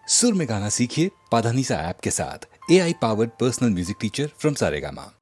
सुर में गाना सीखिए पाधानीसा ऐप के साथ। AI powered personal music teacher from Saregama.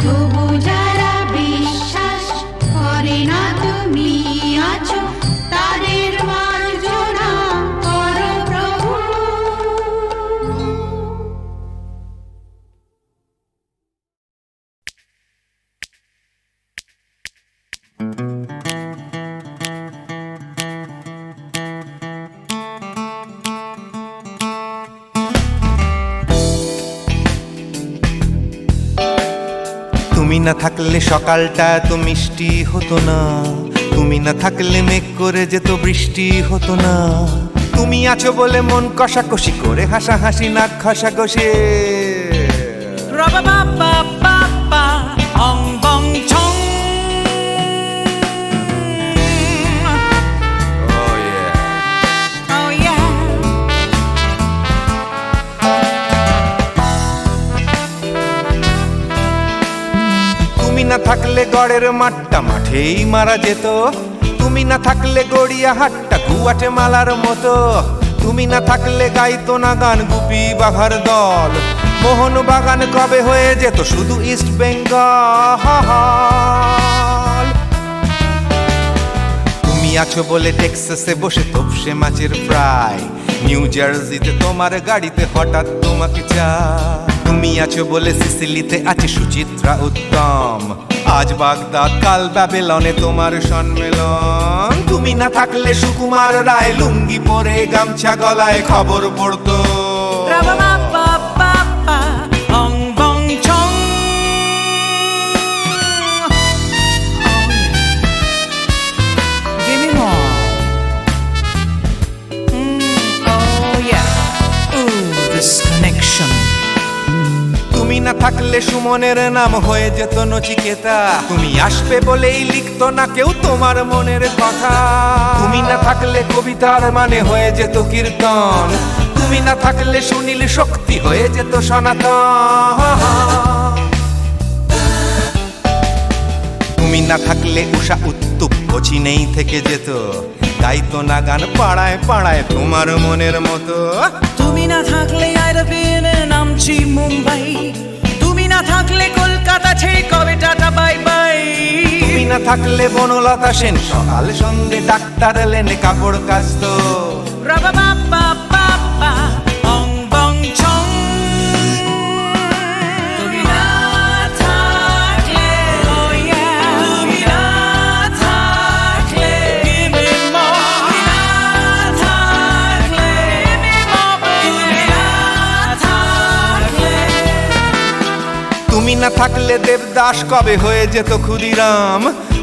তবু যারা বিশ্বাস করে না তুমি আছো, তাদের মার্জনা করো প্রভু। তুমি না থাকলে সকালটা এত মিষ্টি হতো না, তুমি না থাকলে মেঘ করে যেত বৃষ্টি হতো না। তুমি আছো বলে মন কষাকষি করে হাসাহাসি নাক ঘষাঘষি। তুমি না থাকলে গড়ের মাঠটা মাঠেই মারা যেত, তুমি না থাকলে গড়িয়া হাটটা গুয়াটে মালার মতো। তুমি না থাকলে গাইতো না গান গুপি বাঘার দল, মোহন বাগান কবে হয়ে যেত শুধু ইস্ট বেঙ্গল। তুমি আছো বলে টেক্সাসে বসে তপসে মাছের ফ্রাই, নিউ জার্সিতে তোমার গাড়িতে হঠাৎ তোমাকে চাই। তুমি আছো বলে সিসিলিতে আছে সুচিত্রা উত্তম, আজ বাগদাদ কাল ব্যাবিলনে তোমার সম্মেলন। তুমি না থাকলে সুকুমার রায় লুঙ্গি পরে গামছা গলায় খবর পড়তো। তুমি না থাকলে সুমনের নাম হয়ে যেত নচিকেতা, তুমি আসবে বলেই লিখতো না কেউ তোমার মনের কথা। তুমি না থাকলে কবিতার মানে হয়ে যেত কীর্তন, তুমি না থাকলে সুনীল শক্তি হয়ে যেত সনাতন। তুমি না থাকলে উষা উত্তুপ নেই থেকে যেত, গাইতো না গান পাড়ায় পাড়ায় তোমার মনের মতো। তুমি না থাকলে নামছি মুম্বাই, তুমি না থাকলে কলকাতা ছেড়ে কবে টাটা বাই বাই। তুমি না থাকলে বনলতা সেন সকাল সন্ধে ডাক্তার লেনে কাপড় কাচতো। তুমি না থাকলে, তুমি না থাকলে, তুমি না থাকলে, তুমি না থাকলে। তুমি না থাকলে দেবদাস কবে হয়ে যেত ক্ষুদিরাম,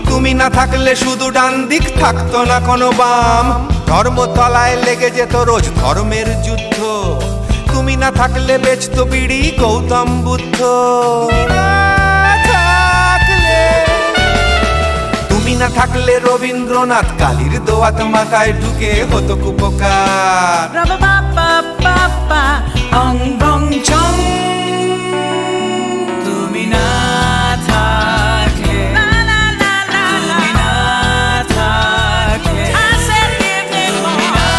তুমি না থাকলে শুধু ডান দিক থাকতো না কোনো বাম। ধর্মতলায় লেগে যেত রোজ ধর্মের যুদ্ধ, তুমি না থাকলে বেচতো বিড়ি গৌতম বুদ্ধ। তুমি না থাকলে রবীন্দ্রনাথ কালীর দোয়াত মাথায় ঢুকে হতো কুপকার। তুমি না থাকলে, তুমি না থাকলে, তুমি না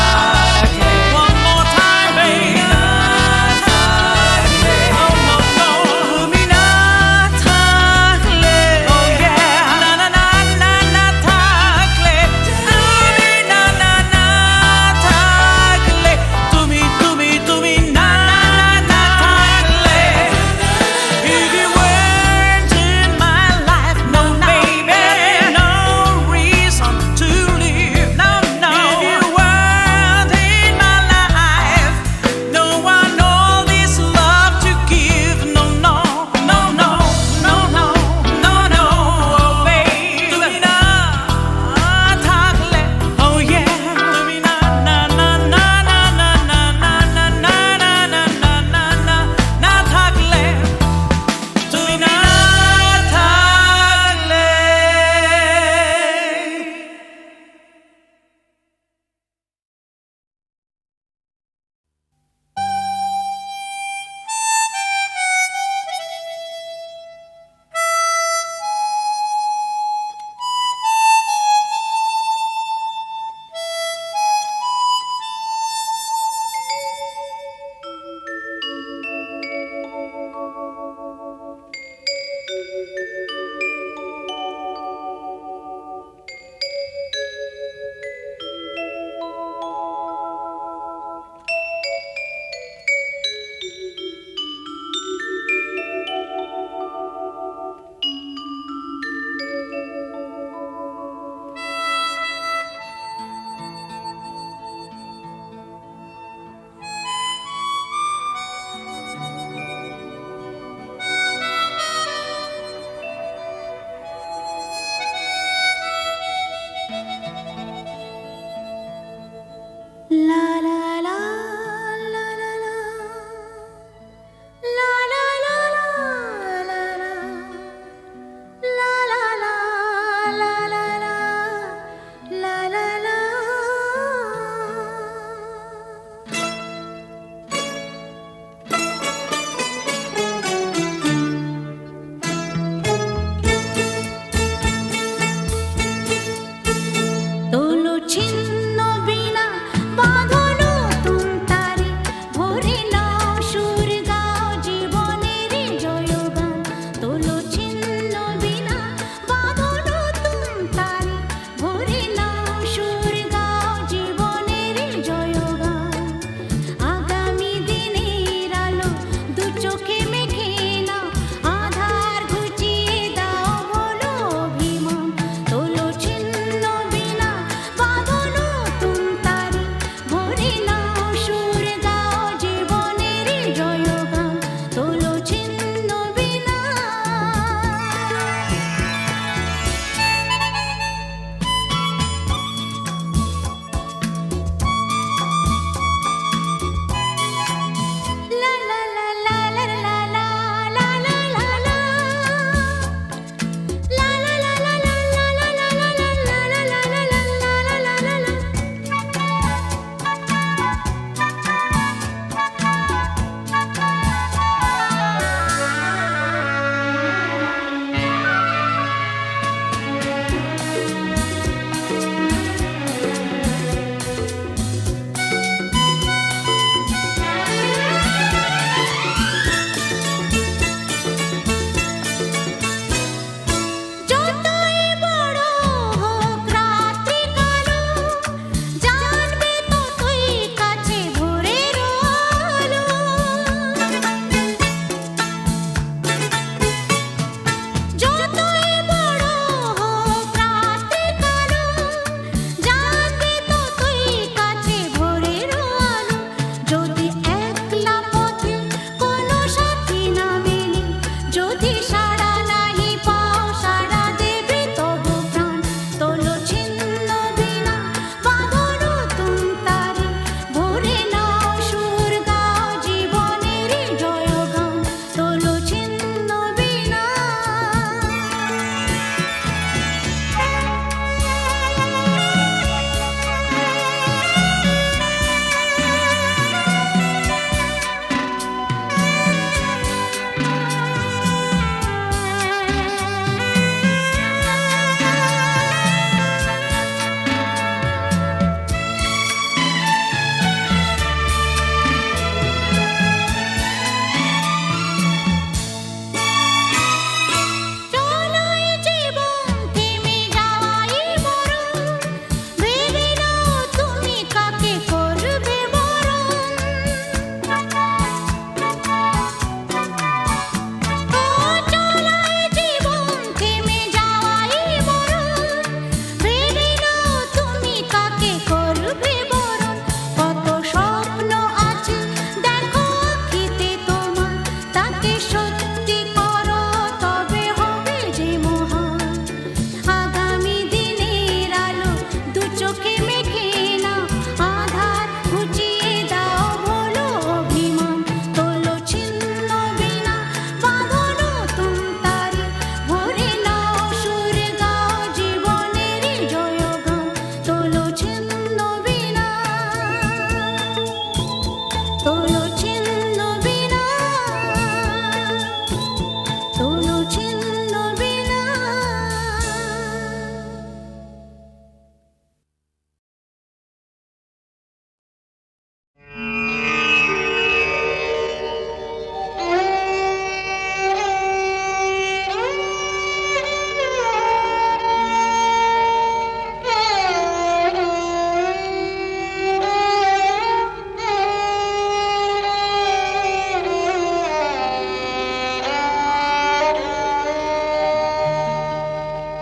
থাকলে, one more time, baby, না থাকলে, oh no no, তুমি না থাকলে, oh yeah, না না না না না থাকলে, তুমি না না না থাকলে, তুমি না না না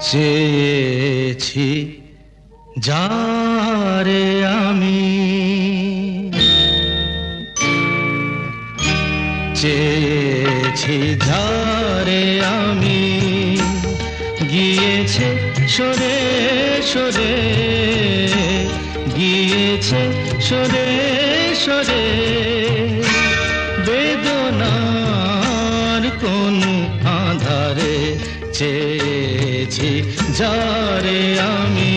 চেয়েছি যারে আমি, চেয়েছি যারে আমি, গিয়েছে সরে সরে, গিয়েছে সরে সরে, বেদনার কোন আধারে চেয়েছি যারে আমি,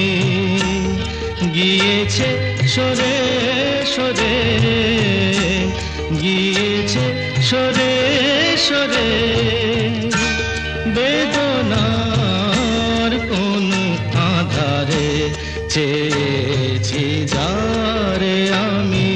গিয়েছে সরে সরে, গিয়েছে সরে সরে, বেদনার কোন আধারে চেয়েছি যারে আমি।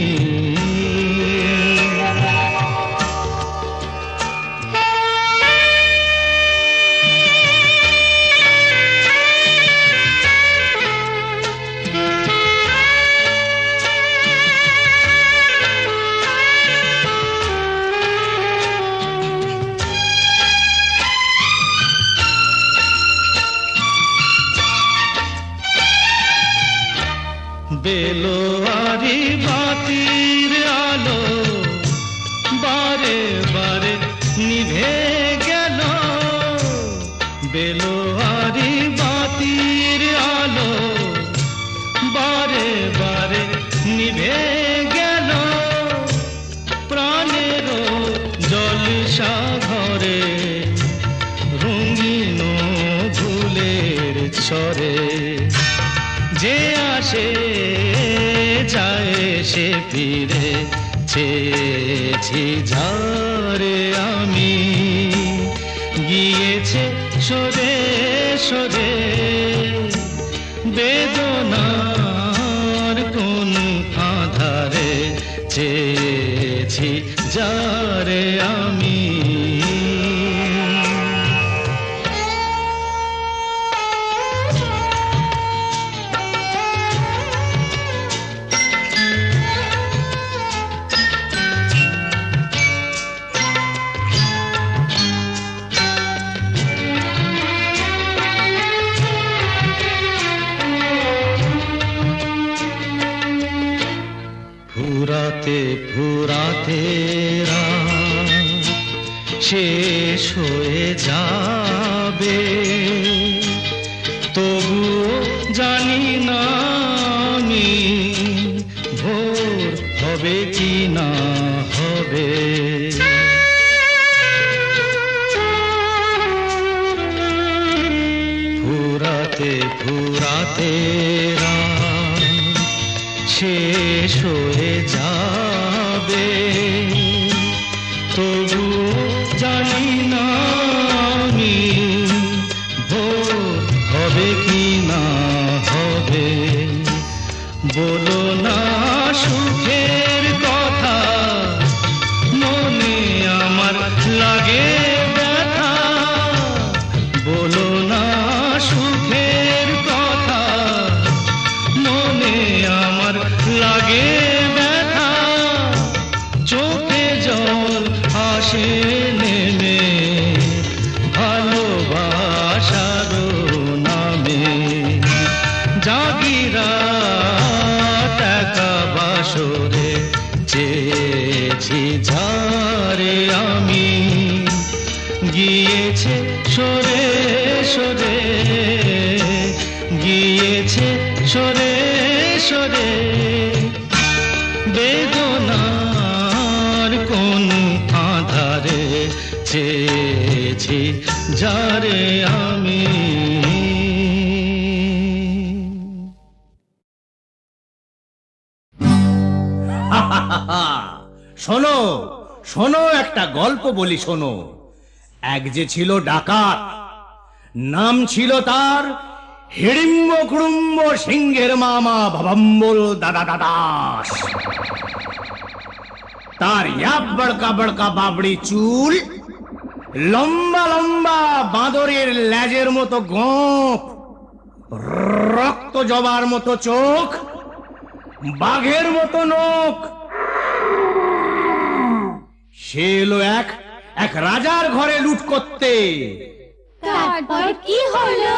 বেলোয়ারি বাতির আলো বারে বারে নিভে গেল, বেলোয়ারি বাতির আলো বারে বারে নিভে গেল, প্রাণের জলসা ঘরে রঙিন ফুলের ছড়ে, যে আসে যায় সে ফিরে, চেয়েছি যারে আমি, গিয়েছে সরে সরে, বেদনার কোন আধারে চেয়েছি যারে আমি। ফুরাতে ফুরাতে রাত শেষ হয়ে যাবে, তবুও জানি না আমি ভোর হবে কি না হবে। ফুরাতে ফুরাতে রাত শেষ হয়ে যাবে, তবুও জানি না আমি ভোর হবে কি না হবে। বলো না সুখের কথা, মনে আমার লাগে ব্যথা, বলো না সুখের কথা, মনে আমার লাগে ব্যথা, চোখে জল আসে নেমে ভালোবাসার নামে, জাগিরা টাকা বাসরে চেয়েছি যারে আমি, গিয়েছে সরে সরে, গিয়েছে সরে সরে, বেদনার কোন আধারে চেয়েছি যারে আমি। শোনো শোনো, একটা গল্প বলি শোনো। এক যে ছিল ডাকাত, নাম ছিল তার হিড়িম্ব কুড়ুম্ব সিংহের মামা ভবম্বল দাদা দাদাস। তার ইয়াব বড়কা বড়কা বাবড়ি চুল, লম্বা লম্বা বাঁদরের লেজের মতো গোঁফ, রক্ত জবার মতো চোখ, বাঘের মতো নখ। সে এলো এক রাজার ঘরে লুট করতে। তারপর কি হলো?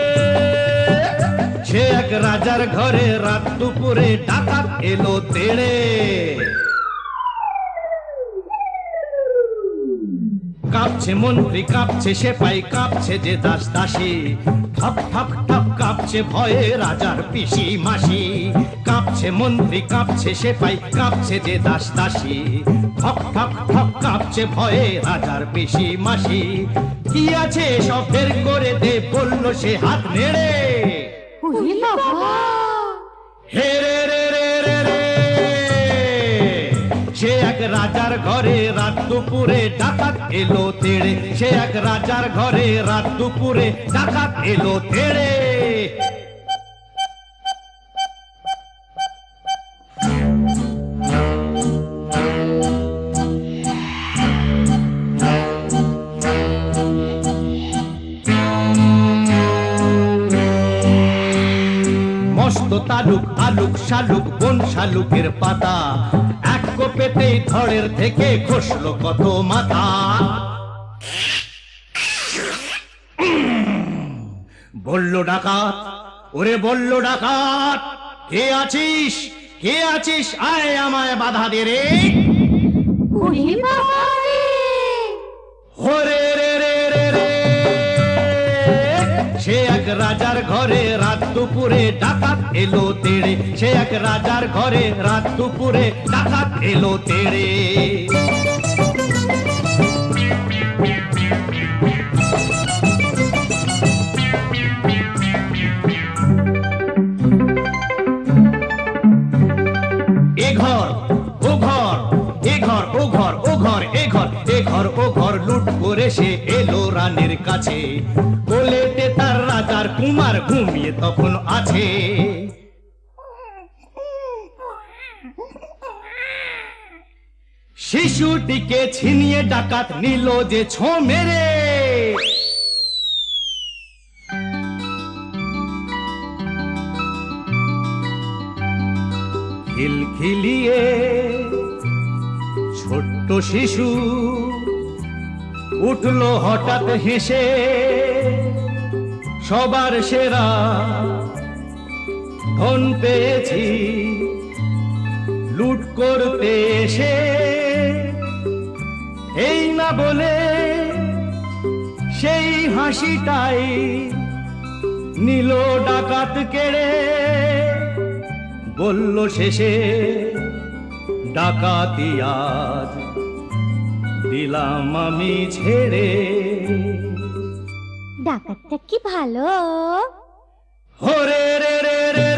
রাজার ঘরে রাত দুপুরে ডাকাত এলো তেড়ে কাঁপছে মন্ত্রী কাঁপছে সেপাই কাঁপছে যে দাস দাসী ঠক ঠক ঠক কাঁপছে ভয়ে রাজার পিসি মাসি কাঁপছে মন্ত্রী কাঁপছে সেপাই কাঁপছে যে দাস দাসী ঠক ঠক ঠক কাঁপছে ভয়ে রাজার পিসি মাসি কি আছে সব বের করে দে বলল সে হাত নেড়ে ওরে বাবা হে রে রে রে রে রে সে এক রাজার ঘরে রাত দুপুরে ডাকাত এলো তেড়ে সে এক রাজার ঘরে রাত দুপুরে ডাকাত এলো তেড়ে মস্ত তালুক আলুক শালুক বন শালুকের পাতা এক কোপেতেই ধড়ের থেকে খসলো কত মাথা বলল ডাকাত ওরে বলল ডাকাত কে আছিস আয় আমায় বাধা দে রে ওরে বাবা রে হরে রে রে রে রে সে এক রাজার ঘরে রাত দুপুরে ডাকাত এলো তেড়ে সে এক রাজার ঘরে রাত দুপুরে ডাকাত এলো তেড়ে এ ঘর ও ঘর এ ঘর ও ঘর ও ঘর এ ঘর এ ঘর ও ঘর লুট করে সে এলো রানীর কাছে কোলেতে তার রাজার কুমার ঘুমিয়ে তখন আছে শিশুটিকে ছিনিয়ে ডাকাত নিল যে ছো মেরে খিলখিলিয়ে ছোট্ট শিশু উঠলো হঠাৎ হেসে সবার সেরা ধন পেয়েছি লুট করতে এসে এই না বলে সেই হাসিটাই নিল ডাকাত কেড়ে বলল শেষে ডাকাতি আজ দিলাম আমি ছেড়ে ডাকাতটা কি ভালো হরে রে রে রে